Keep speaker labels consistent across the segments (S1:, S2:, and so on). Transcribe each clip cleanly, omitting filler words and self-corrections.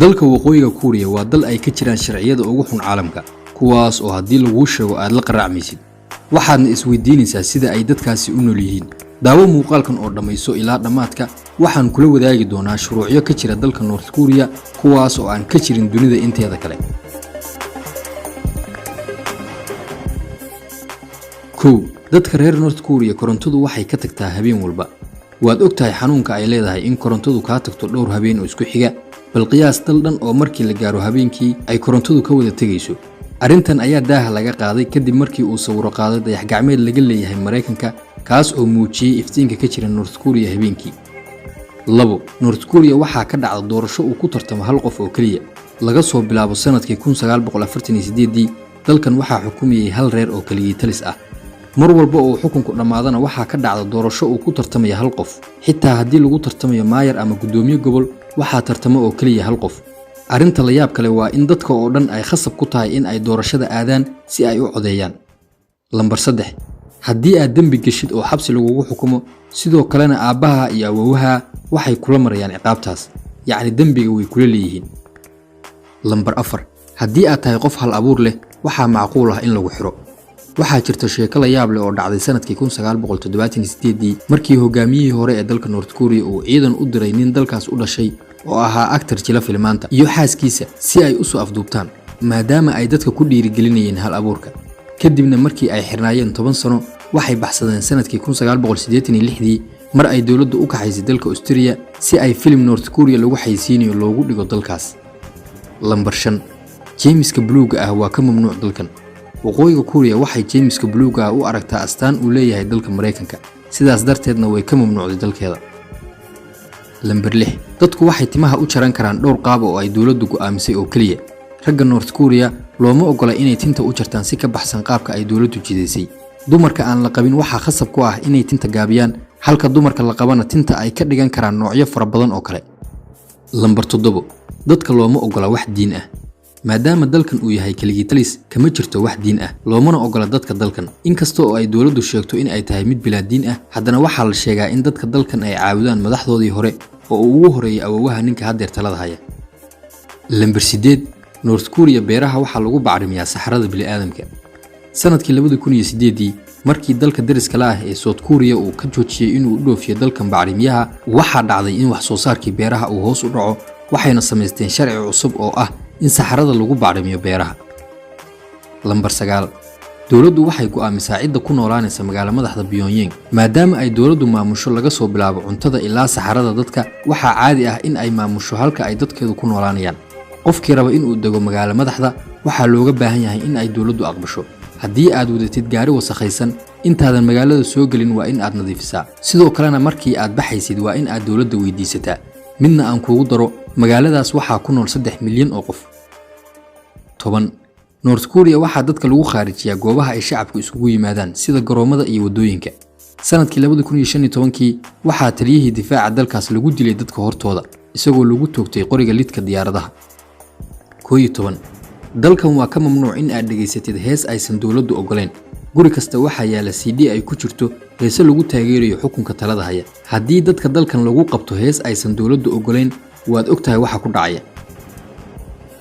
S1: dalka waqooyiga Kuuriya waa dal ay ka jiraan sharciyada ugu xun caalamka kuwaas oo hadii lagu sheego aad la qaraacmaysid waxaadna isweydiinaysaa sida ay dadkaasi u nool yihiin daawo muuqaalkan oo dhamayso ilaa dhamaadka waxaan kula wadaagi doonaa shuruucyo ka jira dalka North Korea kuwaas oo aan ka jirin dunida inteeda kale dadka reer North Korea korontadu waxay ka tagtaa habeen walba waad ogtahay xanuunka ay leedahay in korontadu ka tagto dhowr habeen oo isku xiga bal qiyaas dal dhan oo markii la gaaro habeenkii ay korontadu ka wada tagayso arintan ayaa daaha laga qaaday kadib markii uu sawiro qaaday dayax gacmeed laga leeyahay Mareykanka kaas oo muujiyay iftiinka ka jira North Korea habeenkii North Korea waxa ka dhacday doorasho uu ku tartamo hal qof oo kaliya laga soo bilaabo sanadkii 1948 dalkan waxa xukumayay hal reer oo kaliya talis ah mar walba oo xukunku dhamaadana waxa ka dhacda doorasho uu ku tartamay hal qof xitaa hadii lagu tartamayo maayar ama gudoomiye gobol waxa tartamo oo kaliya hal qof arinta la yaab kale waa in dadka oo dhan ay khasab ku tahay in ay doorashada aadaan si ay u codeeyaan lambar 3 hadii aad dambi gashid oo xabsi lagu xukumo sidoo kalena aabaha iyo awoowaha waxay kula marayaan ciqaabtaas yaani dambiga way kula leeyihiin lambar 4 hadii aad tahay qof hal abuur leh waxa macquul ah in lagu xiro waxaa jirta sheeko la yaab leh oo dhacday sanadkii 1978 markii hogaamiyihii hore ee dalka North Korea uu ciidan u diray nin dalkaas u dhashay oo ahaa actor jila filmaanta iyo xaaskiisa si ay u soo afduubtaan maadaama ay dadka ku dhiirigelinayeen hal abuurka kadibna markii ay xirnaayeen 10 sano waxay baxsadeen sanadkii 1986 mar ay dawladdu u kaxaysay dalka Australia si ay film North Korea lagu xaysiinayo loogu dhigo dalkaas lambar 5 Jameska buluuga ah waa ka mamnuuc dalkan waqooyiga Korea waxay Jameska buluuga ah u aragtaa astaan uu leeyahay dalka Mareykanka sidaas darteedna way ka mamnuucday dalkeeda lambar 6 dadku waxay timaha u jaran karaan dhowr qaab oo ay dawladdu go'aamisay oo kaliya ragga North Korea looma ogola inay tinta u jartaan si ka baxsan qaabka ay dawladdu jideysay dumarka aan la qabin waxa khasab ku ah inay tinta gaabiyaan halka dumarka la qabana tinta ay ka dhigan karaan noocyo fara badan oo kale lambar 7 dadka looma ogola wax diin ah maadaama dalkan uu yahay kaliya talis kama jirto wax diin ah loomana ogola dadka dalkan inkasta oo ay dawladdu sheegto in ay tahay mid bilaa diin ah haddana waxa la sheegaa in dadka dalkan ay caawidaan madaxdoodii hore oo ugu horeeyay awoowaha ninka hadeer talada haya lambar 8 North Korea beeraha waxa lagu bacrimiyaa saxarada bini'aadamka sanadkii 2008 markii dalka dariska la ah ee South Korea uu ka joojiyay inuu u dhoofiyo dalkan bacrimiyaha waxa dhacday in wax soo saarkii beeraha uu hoos u dhaco waxayna sameysteen sharci cusub oo ah in saxarada lagu bacrimiyo beeraha lambar 9 dawladdu waxay go'aamisay cidda ku noolaanaysa magaalada madaxda Pyongyang maadaama ay dawladdu maamusho laga soo bilaabo cuntada ilaa saxarada dadka waxa caadi ah in ay maamusho halka ay dadkeedu ku noolaanayaan qofkii raba in uu dago magaalada madaxda waxa looga baahan yahay in ay dawladdu aqbasho hadii aad wadatid gaari wasakhaysan intaadan magaalada soo galin waa in aad nadiifisaa sidoo kalena markii aad baxaysid waa in aad dawladda weydiisataa midna aan kuugu daro magaaladaas waxa ku nool 3 milyan oo qof 10 North Korea waxa dadka lagu khaarijiyaa goobaha ay shacabku isugu yimaadaan sida garoomada iyo wadooyinka sanadkii 2015 waxa taliyihii difaaca dalkaas lagu dilay dadka hortooda isagoo lagu toogtay qoriga lidka diyaaradaha 11 dalkan waa ka mamnuuc in aad dhageysatid hees aysan dawladdu ogoleen guri kasta waxa yaala CD ay ku jirto hees lagu taageerayo xukunka talada haya hadii dadka dalkan lagu qabto hees aysan dawladdu ogoleen waad ogtahay waxa ku dhacaya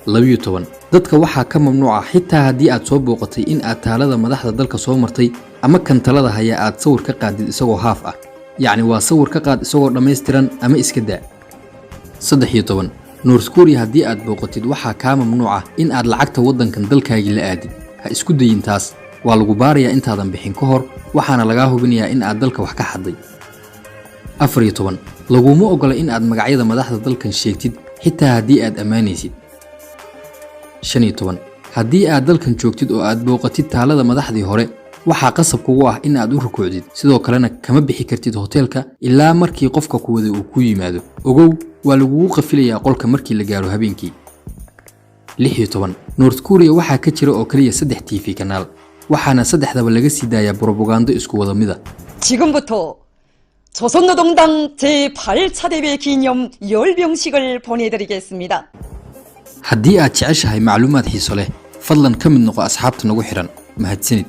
S1: 12 dadka waxa ka mamnuuca xitaa hadii aad soo booqatay in aad taalada madaxda dalka soo martay ama kan talada haya aad sawir ka qaadid isagoo haaf ah yaani waa sawir ka qaad isagoo dhameystiran ama iska daa 13 North Korea hadii aad booqatid waxa ka mamnuuca in aad lacagta wadankan dalkaaga la aadid ha isku dayin taas waa lagu baariyaa intaadan bixin ka hor waxaana laga hubinayaa in aad dalka wax ka xaday 14 laguma ogola in aad magacyada madaxda dalkan sheegtid xitaa hadii aad amaanaysid 15 hadii aad dalkan joogtid oo aad booqatid taalada madaxdii hore waxa qasab kugu ah in aad u rukuucdid sidoo kalena kama bixi kartid hoteelka ilaa markii qofka ku wada uu ku yimaado ogow waa lagu qafilayaa qolka markii la gaaro habeenkii 16 North Korea waxa ka jira oo kaliya 3 TV kanaal waxaana saddexdaba laga sii daayaa propaganda isku wada mid ah
S2: 지금부터 조선노동당 제8차 대회 기념 열병식을 보내드리겠습니다.
S1: haddii aad jeceshahay macluumaad xiiso leh fadlan ka mid noqo asxaabta nagu xiran mahadsanid